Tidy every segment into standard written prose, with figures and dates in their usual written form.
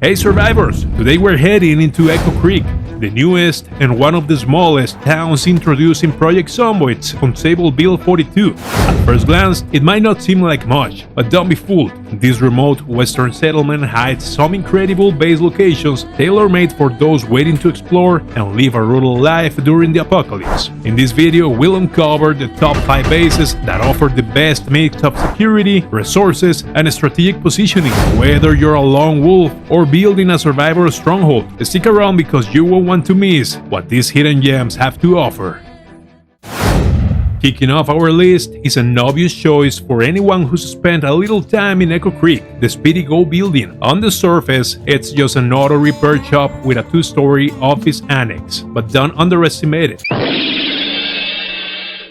Hey survivors! Today we're heading into Echo Creek, the newest and one of the smallest towns introduced in Project Zomboid's Unstable Build 42. At first glance, it might not seem like much, but don't be fooled. This remote western settlement hides some incredible base locations tailor-made for those waiting to explore and live a rural life during the apocalypse. In this video, we'll uncover the top 5 bases that offer the best mix of security, resources, and strategic positioning, whether you're a lone wolf or building a survivor stronghold. Stick around because you won't want to miss what these hidden gems have to offer. Kicking off our list is an obvious choice for anyone who's spent a little time in Echo Creek, the SpeedyGo building. On the surface, it's just an auto repair shop with a 2-story office annex, but don't underestimate it.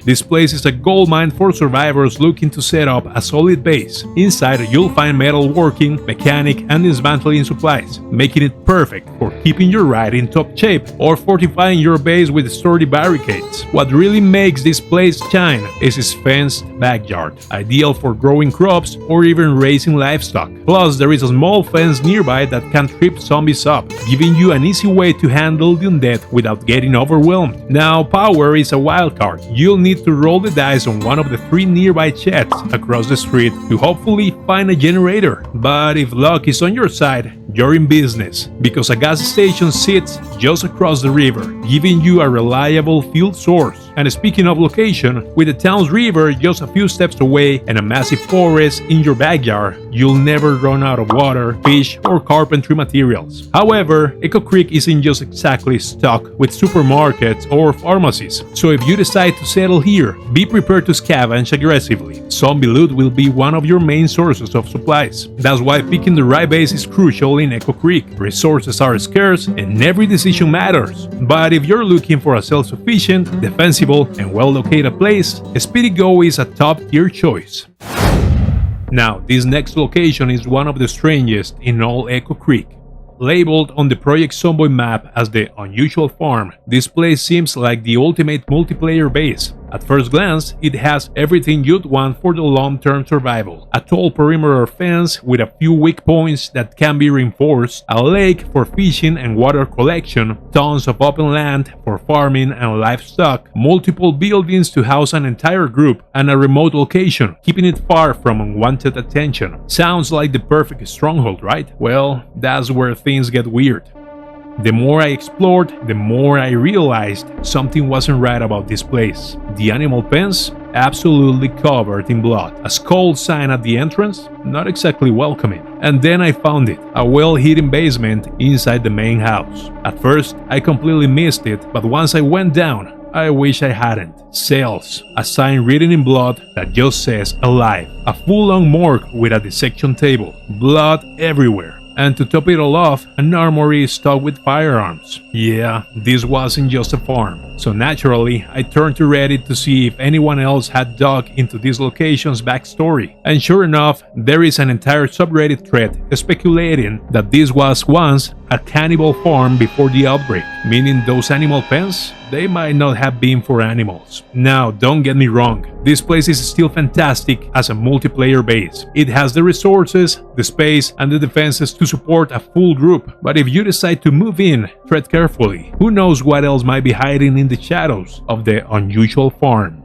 This place is a goldmine for survivors looking to set up a solid base. Inside, you'll find metalworking, mechanic, and dismantling supplies, making it perfect for keeping your ride in top shape or fortifying your base with sturdy barricades. What really makes this place shine is its fenced backyard, ideal for growing crops or even raising livestock. Plus, there is a small fence nearby that can trip zombies up, giving you an easy way to handle the undead without getting overwhelmed. Now, power is a wild card. You'll need to roll the dice on one of the 3 nearby sheds across the street to hopefully find a generator. But if luck is on your side, you're in business, because a gas station sits just across the river, giving you a reliable fuel source. And speaking of location, with the town's river just a few steps away and a massive forest in your backyard, you'll never run out of water, fish, or carpentry materials. However, Echo Creek isn't just exactly stocked with supermarkets or pharmacies, so if you decide to settle here, be prepared to scavenge aggressively. Zombie loot will be one of your main sources of supplies. That's why picking the right base is crucial in Echo Creek. Resources are scarce and every decision matters. But if you're looking for a self-sufficient, defensible, and well-located place, SpeedyGo is a top-tier choice. Now, this next location is one of the strangest in all Echo Creek. Labeled on the Project Zomboid map as the Unusual Farm, this place seems like the ultimate multiplayer base. At first glance, it has everything you'd want for the long-term survival. A tall perimeter fence with a few weak points that can be reinforced, a lake for fishing and water collection, tons of open land for farming and livestock, multiple buildings to house an entire group, and a remote location, keeping it far from unwanted attention. Sounds like the perfect stronghold, right? Well, that's where things get weird. The more I explored, the more I realized something wasn't right about this place. The animal pens, absolutely covered in blood. A skull sign at the entrance, not exactly welcoming. And then I found it, a well-hidden basement inside the main house. At first, I completely missed it, but once I went down, I wish I hadn't. Cells, a sign written in blood that just says alive. A full-on morgue with a dissection table. Blood everywhere. And to top it all off, an armory stocked with firearms. Yeah, this wasn't just a farm. So naturally, I turned to Reddit to see if anyone else had dug into this location's backstory. And sure enough, there is an entire subreddit thread speculating that this was once a cannibal farm before the outbreak, meaning those animal pens, they might not have been for animals. Now, don't get me wrong, this place is still fantastic as a multiplayer base. It has the resources, the space, and the defenses to support a full group. But if you decide to move in, tread carefully. Who knows what else might be hiding in the shadows of the Unusual Farm.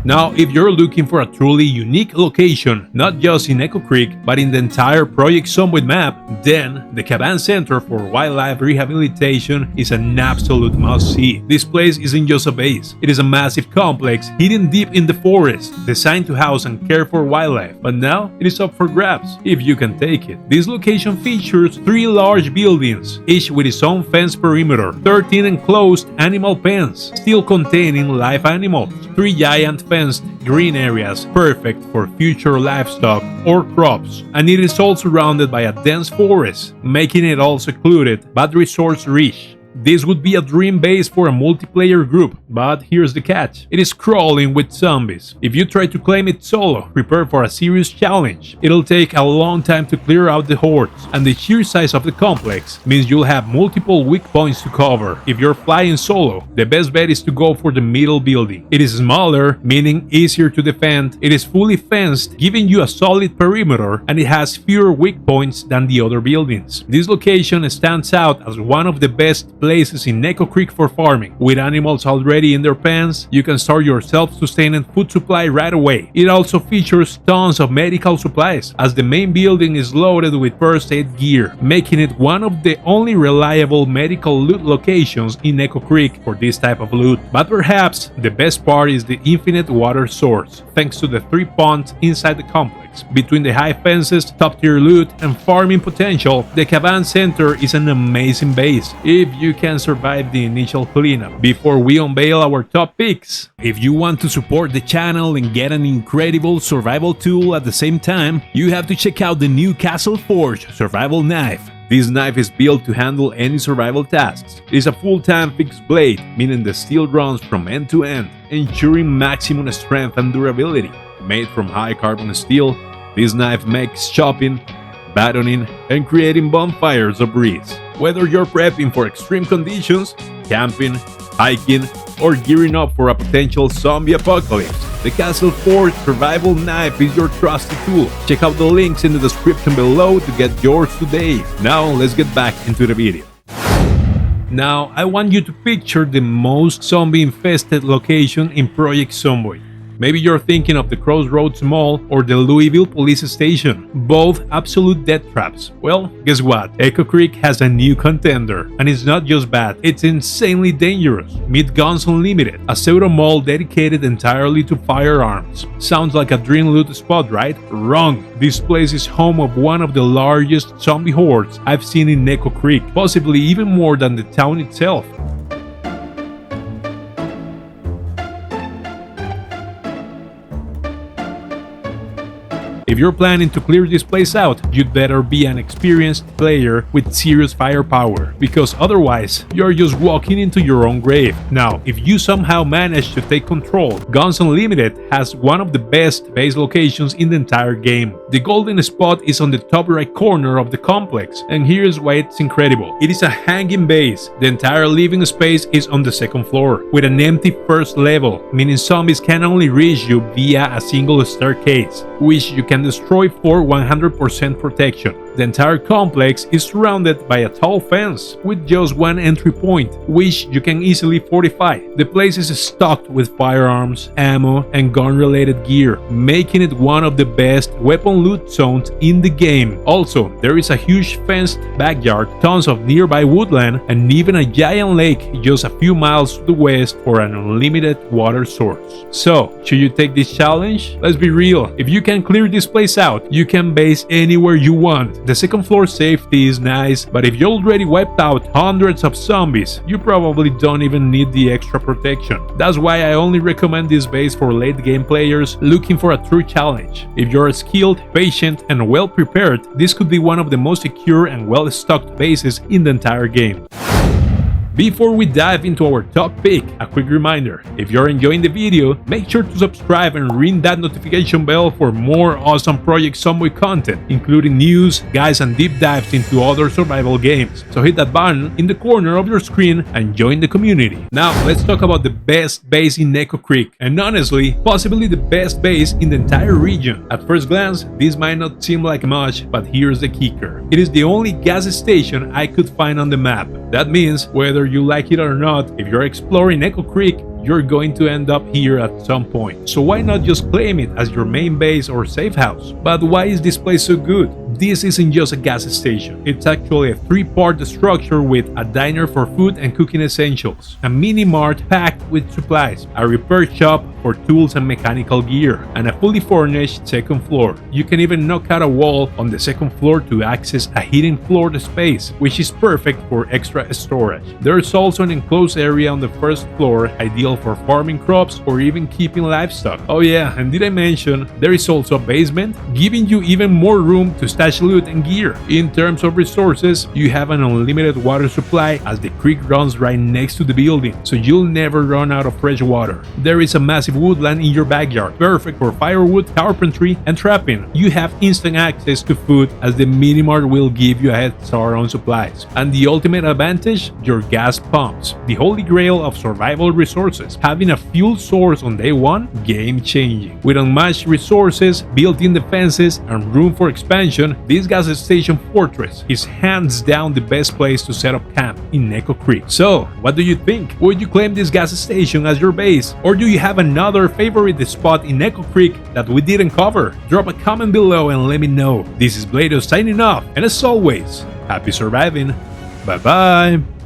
Now, if you're looking for a truly unique location, not just in Echo Creek, but in the entire Project Zomboid map, then the Caban Center for Wildlife Rehabilitation is an absolute must-see. This place isn't just a base, it is a massive complex hidden deep in the forest, designed to house and care for wildlife. But now, it is up for grabs, if you can take it. This location features 3 large buildings, each with its own fence perimeter, 13 enclosed animal pens, still containing live animals, 3 giant fenced green areas perfect for future livestock or crops, and it is all surrounded by a dense forest, making it all secluded but resource rich. This would be a dream base for a multiplayer group, but here's the catch. It is crawling with zombies. If you try to claim it solo, prepare for a serious challenge. It'll take a long time to clear out the hordes, and the sheer size of the complex means you'll have multiple weak points to cover. If you're flying solo, the best bet is to go for the middle building. It is smaller, meaning easier to defend. It is fully fenced, giving you a solid perimeter, and it has fewer weak points than the other buildings. This location stands out as one of the best places in Neko Creek for farming. With animals already in their pens, you can start your self-sustaining food supply right away. It also features tons of medical supplies, as the main building is loaded with first aid gear, making it one of the only reliable medical loot locations in Neko Creek for this type of loot. But perhaps the best part is the infinite water source, thanks to the 3 ponds inside the complex. Between the high fences, top-tier loot, and farming potential, the Caban Center is an amazing base, if you can survive the initial cleanup. Before we unveil our top picks, if you want to support the channel and get an incredible survival tool at the same time, you have to check out the new Castle Forge survival knife. This knife is built to handle any survival tasks. It is a full-time fixed blade, meaning the steel runs from end to end, ensuring maximum strength and durability. Made from high carbon steel, this knife makes chopping, battoning, and creating bonfires a breeze. Whether you're prepping for extreme conditions, camping, hiking, or gearing up for a potential zombie apocalypse, the Castle Forge Survival Knife is your trusted tool. Check out the links in the description below to get yours today. Now let's get back into the video. Now I want you to picture the most zombie-infested location in Project Zomboid. Maybe you're thinking of the Crossroads Mall or the Louisville Police Station, both absolute death traps. Well, guess what? Echo Creek has a new contender, and it's not just bad, it's insanely dangerous. Meet Guns Unlimited, a pseudo mall dedicated entirely to firearms. Sounds like a dream loot spot, right? Wrong. This place is home of one of the largest zombie hordes I've seen in Echo Creek, possibly even more than the town itself. If you're planning to clear this place out, you'd better be an experienced player with serious firepower, because otherwise, you're just walking into your own grave. Now, if you somehow manage to take control, Guns Unlimited has one of the best base locations in the entire game. The golden spot is on the top right corner of the complex, and here's why it's incredible. It is a hanging base. The entire living space is on the second floor, with an empty first level, meaning zombies can only reach you via a single staircase, which you can destroy for 100% protection. The entire complex is surrounded by a tall fence with just one entry point, which you can easily fortify. The place is stocked with firearms, ammo, and gun-related gear, making it one of the best weapon loot zones in the game. Also, there is a huge fenced backyard, tons of nearby woodland, and even a giant lake just a few miles to the west for an unlimited water source. So, should you take this challenge? Let's be real, if you can clear this place out, you can base anywhere you want. The second floor safety is nice, but if you already wiped out hundreds of zombies, you probably don't even need the extra protection. That's why I only recommend this base for late game players looking for a true challenge. If you're skilled, patient, and well prepared, this could be one of the most secure and well stocked bases in the entire game. Before we dive into our top pick, a quick reminder, if you're enjoying the video, make sure to subscribe and ring that notification bell for more awesome Project Zomboid content, including news, guides, and deep dives into other survival games. So hit that button in the corner of your screen and join the community. Now, let's talk about the best base in Echo Creek, and honestly, possibly the best base in the entire region. At first glance, this might not seem like much, but here's the kicker. It is the only gas station I could find on the map. That means, whether you like it or not, if you're exploring Echo Creek, you're going to end up here at some point. So why not just claim it as your main base or safe house? But why is this place so good? This isn't just a gas station. It's actually a 3-part structure with a diner for food and cooking essentials, a mini mart packed with supplies, a repair shop for tools and mechanical gear, and a fully furnished second floor. You can even knock out a wall on the second floor to access a hidden floor space, which is perfect for extra storage. There's also an enclosed area on the first floor, ideal ideal for farming crops or even keeping livestock. Oh yeah, and did I mention there is also a basement, giving you even more room to stash loot and gear. In terms of resources, you have an unlimited water supply as the creek runs right next to the building, so you'll never run out of fresh water. There is a massive woodland in your backyard, perfect for firewood, carpentry, and trapping. You have instant access to food as the minimart will give you a head start on supplies. And the ultimate advantage, your gas pumps, the holy grail of survival resources. Having a fuel source on day one, game changing. With unmatched resources, built-in defenses, and room for expansion, this gas station fortress is hands down the best place to set up camp in Echo Creek. So, what do you think? Would you claim this gas station as your base? Or do you have another favorite spot in Echo Creek that we didn't cover? Drop a comment below and let me know. This is Bladiuss signing off, and as always, happy surviving. Bye bye!